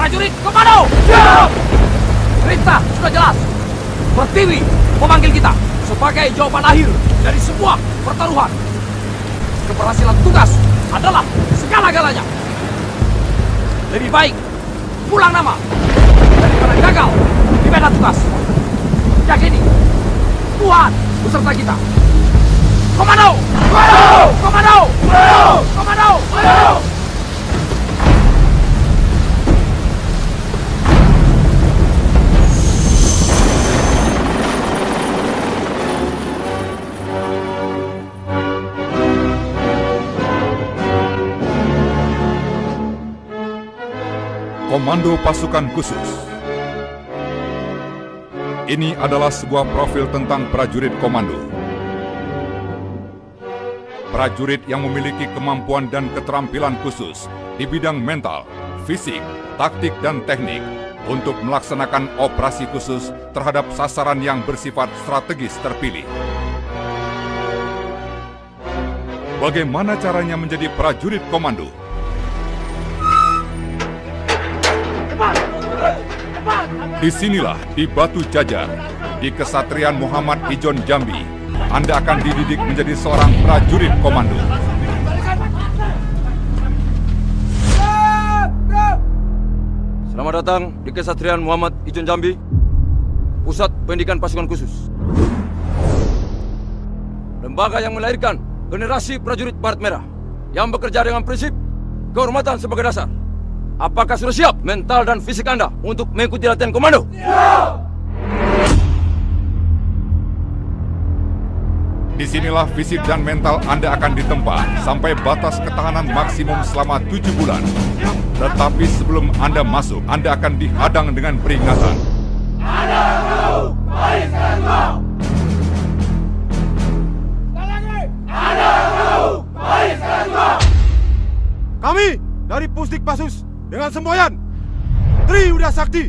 Prajurit komando! Siap! Perintah sudah jelas. Pertiwi memanggil kita sebagai jawaban akhir dari sebuah pertaruhan. Keberhasilan tugas adalah segala-galanya. Lebih baik pulang nama daripada gagal di medan tugas. Yakini Tuhan beserta kita. Komando! Komando! Komando! Komando! Komando! Komando Pasukan Khusus. Ini adalah sebuah profil tentang prajurit komando. Prajurit yang memiliki kemampuan dan keterampilan khusus di bidang mental, fisik, taktik, dan teknik untuk melaksanakan operasi khusus terhadap sasaran yang bersifat strategis terpilih. Bagaimana caranya menjadi prajurit komando? Disinilah di Batu Jajar, di Kesatrian Muhammad Ijon Jambi, Anda akan dididik menjadi seorang prajurit komando. Selamat datang di Kesatrian Muhammad Ijon Jambi, Pusat Pendidikan Pasukan Khusus. Lembaga yang melahirkan generasi prajurit Baret Merah yang bekerja dengan prinsip kehormatan sebagai dasar. Apakah sudah siap mental dan fisik Anda untuk mengikuti latihan komando? Siap! Disinilah fisik dan mental Anda akan ditempa sampai batas ketahanan maksimum selama 7 bulan. Tetapi sebelum Anda masuk, Anda akan dihadang dengan peringatan. Kami dari Pusdik Pasus dengan semboyan Triuda Sakti.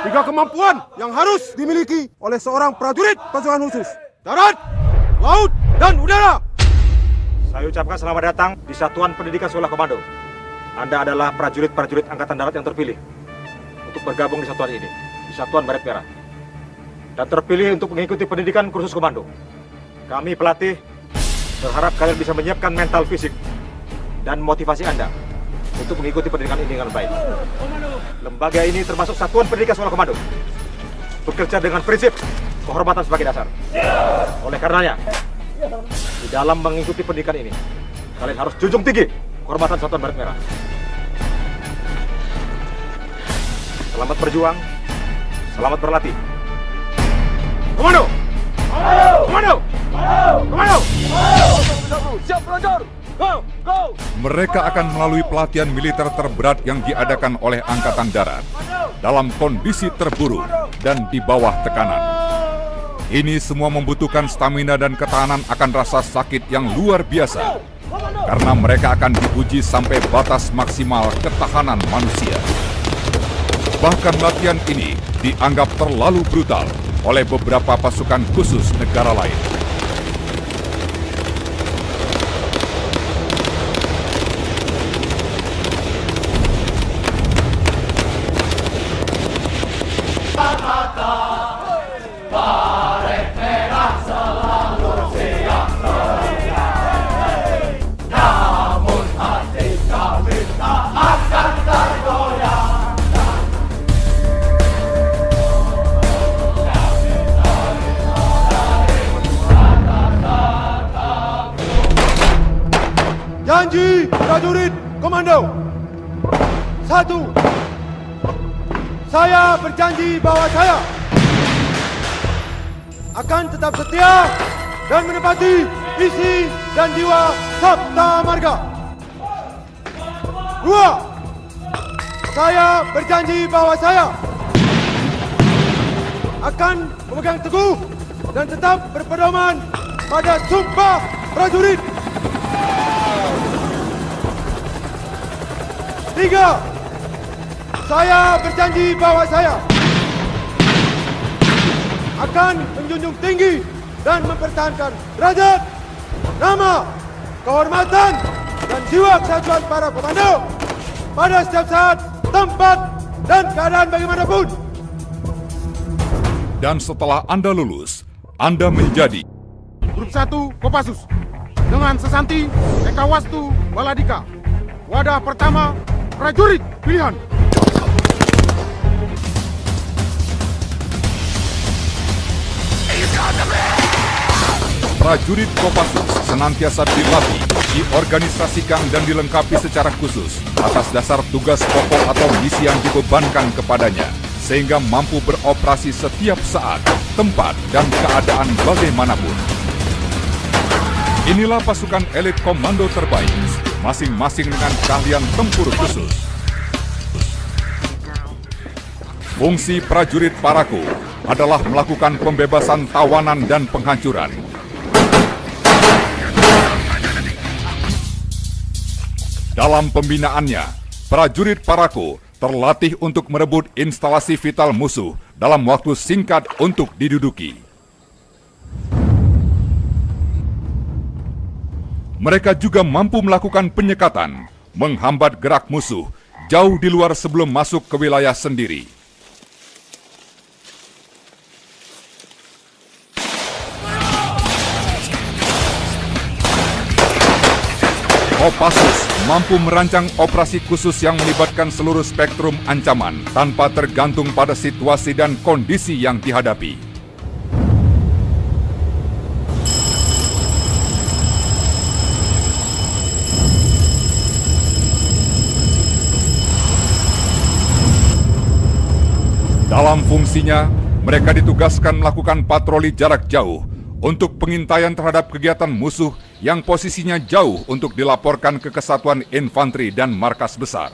Tiga kemampuan yang harus dimiliki oleh seorang prajurit pasukan khusus: darat, laut, dan udara. Saya ucapkan selamat datang di Satuan Pendidikan Sekolah Komando. Anda adalah prajurit-prajurit Angkatan Darat yang terpilih untuk bergabung di satuan ini, di Satuan Baret Merah, dan terpilih untuk mengikuti pendidikan kursus komando. Kami pelatih berharap kalian bisa menyiapkan mental fisik dan motivasi Anda untuk mengikuti pendidikan ini dengan baik. Lembaga ini termasuk Satuan Pendidikan Sekolah Komando, bekerja dengan prinsip kehormatan sebagai dasar. Oleh karenanya, di dalam mengikuti pendidikan ini, kalian harus junjung tinggi kehormatan Satuan Baret Merah. Selamat berjuang, selamat berlatih. Komando! Komando! Komando! Siap belajar! Go! Go! Mereka akan melalui pelatihan militer terberat yang diadakan oleh Angkatan Darat dalam kondisi terburuk dan di bawah tekanan. Ini semua membutuhkan stamina dan ketahanan akan rasa sakit yang luar biasa, karena mereka akan diuji sampai batas maksimal ketahanan manusia. Bahkan latihan ini dianggap terlalu brutal oleh beberapa pasukan khusus negara lain. Janji prajurit komando. 1. Saya berjanji bahwa saya akan tetap setia dan menepati visi dan jiwa Sabta Marga. 2. Saya berjanji bahwa saya akan memegang teguh dan tetap berpedoman pada Sumpah Prajurit. 3. Saya berjanji bahwa saya akan menjunjung tinggi dan mempertahankan derajat, nama, kehormatan, dan jiwa kesatuan para komando pada setiap saat, tempat, dan keadaan bagaimanapun. Dan setelah Anda lulus, Anda menjadi Grup 1 Kopassus dengan Sesanti Ekawastu Baladika. Wadah pertama, prajurit pilihan. prajurit Kopassus senantiasa dilatih, diorganisasikan dan dilengkapi secara khusus atas dasar tugas pokok atau misi yang dibebankan kepadanya, sehingga mampu beroperasi setiap saat, tempat, dan keadaan bagaimanapun. Inilah pasukan elit komando terbaik, masing-masing dengan keahlian tempur khusus. Fungsi prajurit Paraku adalah melakukan pembebasan tawanan dan penghancuran. Dalam pembinaannya, prajurit Paraku terlatih untuk merebut instalasi vital musuh dalam waktu singkat untuk diduduki. Mereka juga mampu melakukan penyekatan, menghambat gerak musuh jauh di luar sebelum masuk ke wilayah sendiri. Kopassus mampu merancang operasi khusus yang melibatkan seluruh spektrum ancaman tanpa tergantung pada situasi dan kondisi yang dihadapi. Dalam fungsinya, mereka ditugaskan melakukan patroli jarak jauh untuk pengintaian terhadap kegiatan musuh yang posisinya jauh untuk dilaporkan ke kesatuan infanteri dan markas besar.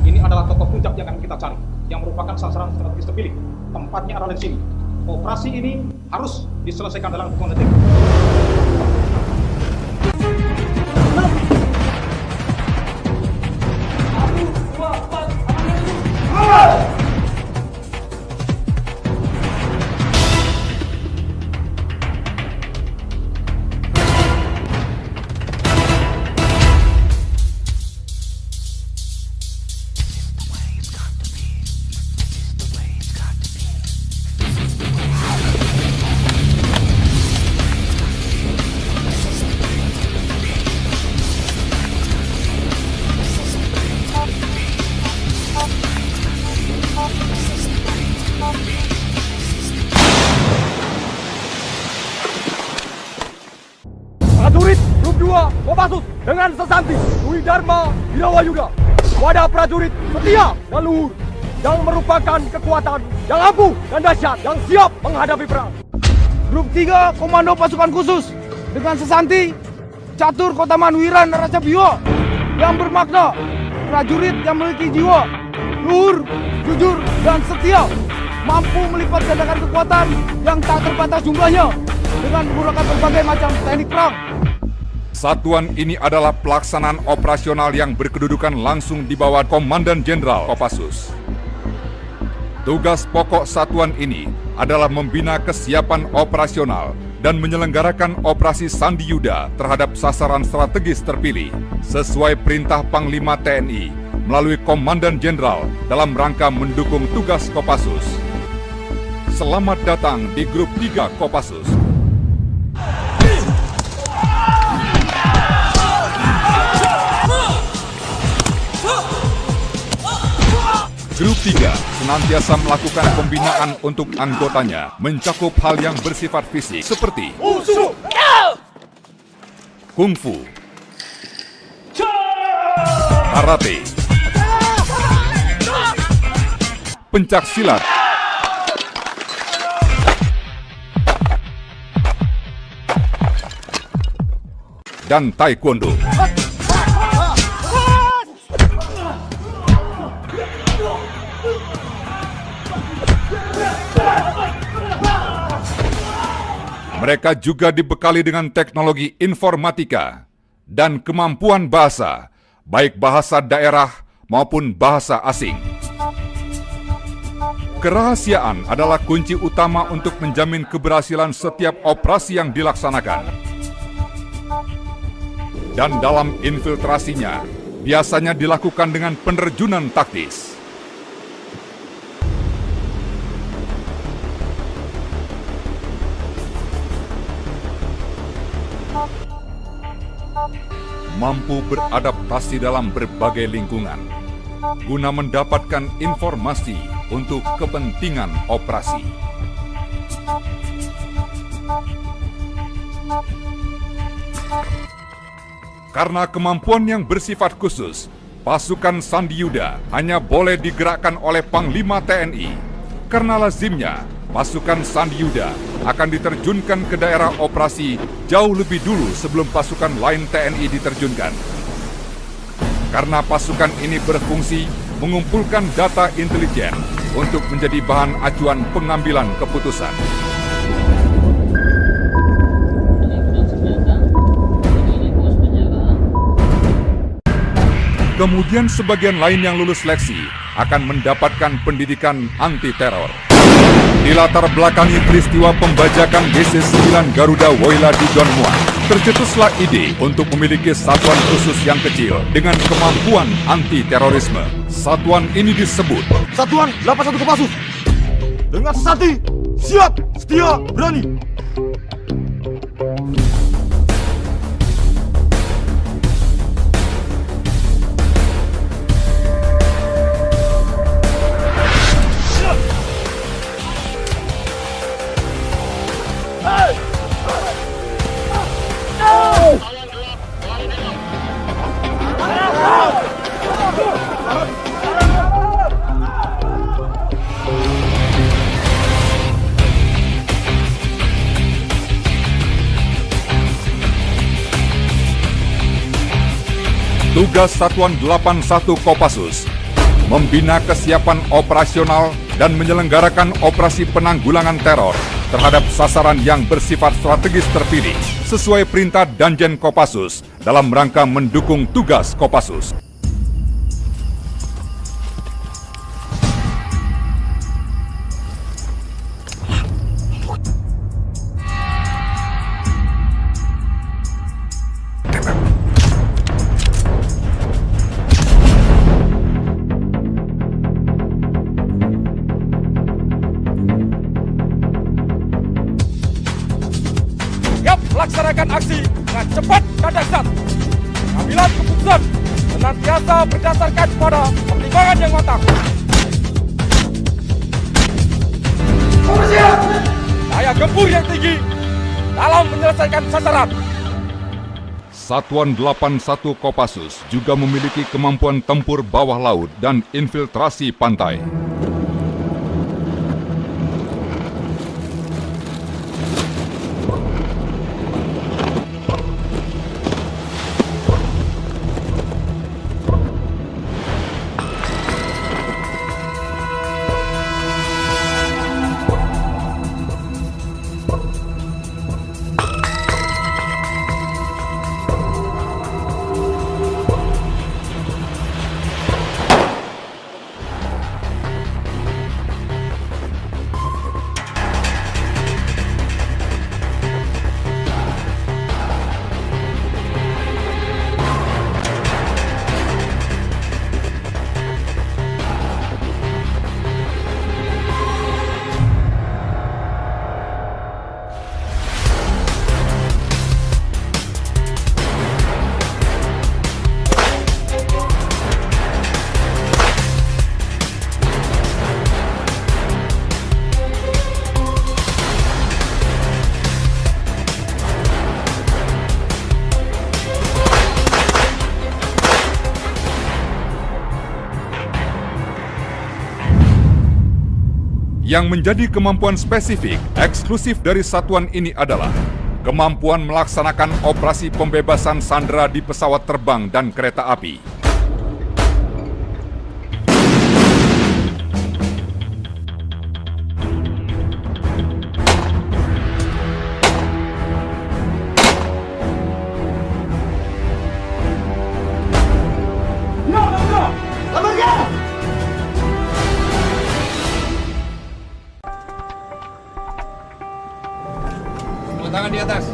Ini adalah tokoh puncak yang akan kita cari, yang merupakan sasaran strategis terpilih. Tempatnya adalah di sini. Operasi ini harus diselesaikan dalam hitungan detik. Prajurit Grup 2 Kopassus dengan Sesanti, Dwi Dharma, Wirawayuda. Wadah prajurit setia dan luhur yang merupakan kekuatan yang ampuh dan dahsyat yang siap menghadapi perang. Grup 3 Komando Pasukan Khusus dengan Sesanti, Catur Kotaman Wiran Racabio yang bermakna prajurit yang memiliki jiwa luhur, jujur, dan setia, mampu melipat gandakan kekuatan yang tak terbatas jumlahnya dengan menggunakan berbagai macam teknik perang. Satuan ini adalah pelaksanaan operasional yang berkedudukan langsung di bawah Komandan Jenderal Kopassus. Tugas pokok satuan ini adalah membina kesiapan operasional dan menyelenggarakan operasi Sandi Yuda terhadap sasaran strategis terpilih sesuai perintah Panglima TNI melalui Komandan Jenderal dalam rangka mendukung tugas Kopassus. Selamat datang di Grup 3 Kopassus. Grup 3 senantiasa melakukan pembinaan untuk anggotanya, mencakup hal yang bersifat fisik seperti kungfu, karate, pencak silat, dan taekwondo. Mereka juga dibekali dengan teknologi informatika dan kemampuan bahasa, baik bahasa daerah maupun bahasa asing. Kerahasiaan adalah kunci utama untuk menjamin keberhasilan setiap operasi yang dilaksanakan. dan dalam infiltrasinya biasanya dilakukan dengan penerjunan taktis. Mampu beradaptasi dalam berbagai lingkungan, guna mendapatkan informasi untuk kepentingan operasi. Karena kemampuan yang bersifat khusus, pasukan Sandi Yuda hanya boleh digerakkan oleh Panglima TNI. Karena lazimnya, pasukan Sandi Yuda akan diterjunkan ke daerah operasi jauh lebih dulu sebelum pasukan lain TNI diterjunkan. Karena pasukan ini berfungsi mengumpulkan data intelijen untuk menjadi bahan acuan pengambilan keputusan. Kemudian sebagian lain yang lulus seleksi akan mendapatkan pendidikan anti-teror. Dilatar belakangi peristiwa pembajakan DC-9 Garuda Woyla di Don Muang, tercetuslah ide untuk memiliki satuan khusus yang kecil dengan kemampuan anti-terorisme. Satuan ini disebut Satuan 81 Kopassus. Dengan sesanti, siap, setia, berani. Tugas Satuan 81 Kopassus membina kesiapan operasional dan menyelenggarakan operasi penanggulangan teror terhadap sasaran yang bersifat strategis terpilih sesuai perintah Danjen Kopassus dalam rangka mendukung tugas Kopassus. Laksanakan aksi dengan cepat dan dahsyat. Pengambilan keputusan senantiasa berdasarkan pada pertimbangan yang matang. Daya gempur yang tinggi dalam menyelesaikan sasaran. Satuan 81 Kopassus juga memiliki kemampuan tempur bawah laut dan infiltrasi pantai. Yang menjadi kemampuan spesifik eksklusif dari satuan ini adalah kemampuan melaksanakan operasi pembebasan sandera di pesawat terbang dan kereta api. Tangan di atas.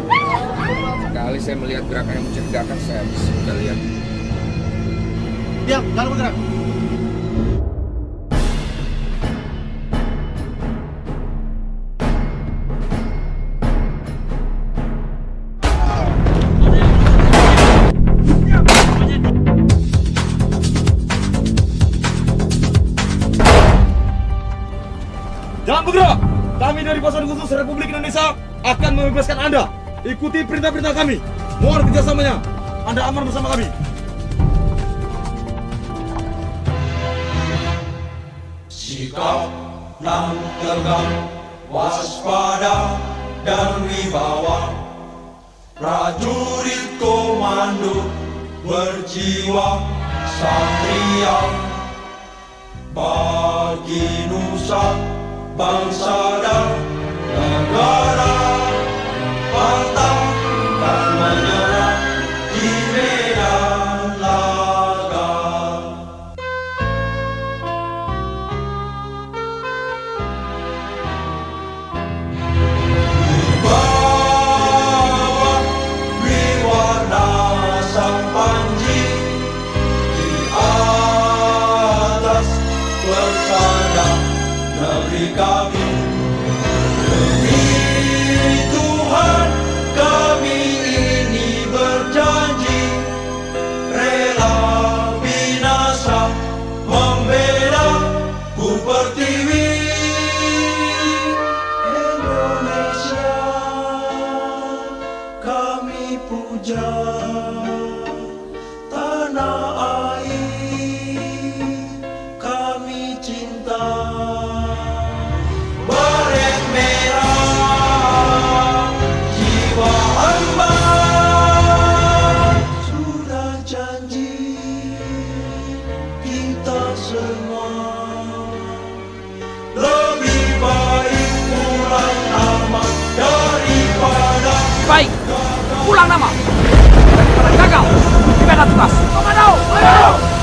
Sekali saya melihat gerakan yang mencegah Gak akan saya habisi kalian. Diam, jangan bergerak. Jangan bergerak! Kami dari Pasukan Khusus Republik Indonesia akan membebaskan Anda. Ikuti perintah-perintah kami. Mohon kerjasamanya. Anda aman bersama kami. Sikap nan tegar, waspada dan wibawa. Prajurit komando berjiwa satria. Bagi nusa, bangsa dan negara, pantang dan menyerah di medan laga. Bawa berwarna sang panji di atas persada negeri kami. Demi Tuhan kami ini berjanji, rela binasa membela ku pertiwi. Indonesia kami puja, tanah air kami cinta. Baret merah jiwa hamba, sudah janji kita semua. Lebih baik pulang nama daripada Baik, pulang nama daripada gagal di medan tugas. Komando, ayo!